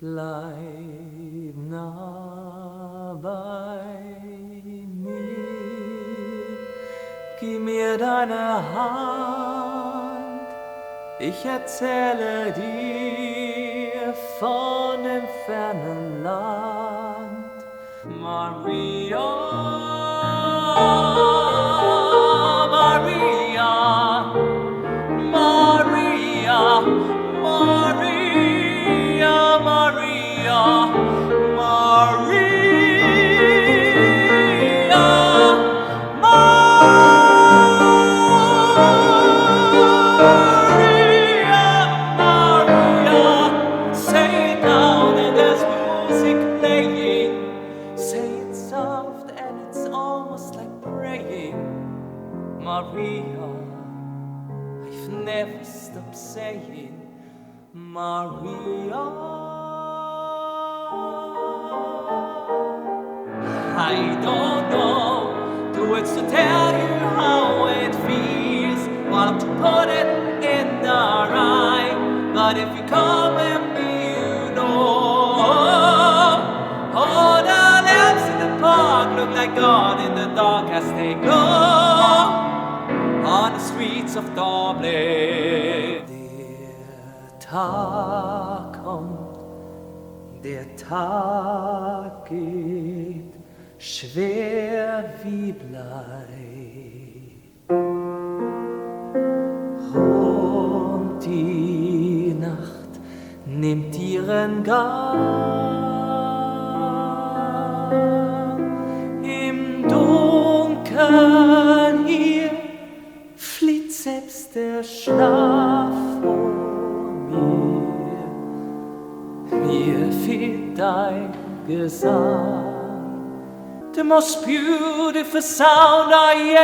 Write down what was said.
Bleib nah bei mir, gib mir deine Hand, ich erzähle dir von dem fernen Land. Maria, Maria, Maria, Maria, Maria, Maria, Maria, Maria. Say it loud and there's music playing. Say it soft and it's almost like praying. Maria, I've never stopped saying Maria. I don't know the words to tell you how it feels, or to put it in the rhyme. But if you come and me, you know. All the lamps in the park look like God in the dark as they go on the streets of Dublin. Der Tag kommt, der Tag geht, schwer wie Blei. Und die Nacht nimmt ihren Gang. Im Dunkeln hier flieht selbst der Schlaf vor mir. Mir fehlt dein Gesang. The most beautiful sound I